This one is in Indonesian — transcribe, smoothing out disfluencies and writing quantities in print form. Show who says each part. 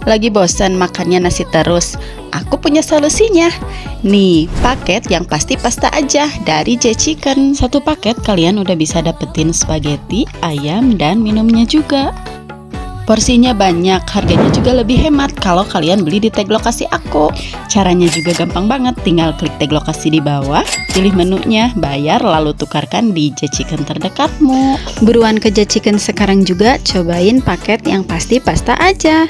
Speaker 1: Lagi bosan makannya nasi terus? Aku punya solusinya. Nih, paket yang pasti pasta aja dari J Chicken. Satu paket kalian udah bisa dapetin spaghetti, ayam, dan minumnya juga. Porsinya banyak, harganya juga lebih hemat kalau kalian beli di tag lokasi aku. Caranya juga gampang banget, tinggal klik tag lokasi di bawah, pilih menunya, bayar, lalu tukarkan di J Chicken terdekatmu. Buruan ke J Chicken sekarang juga, cobain paket yang pasti pasta aja.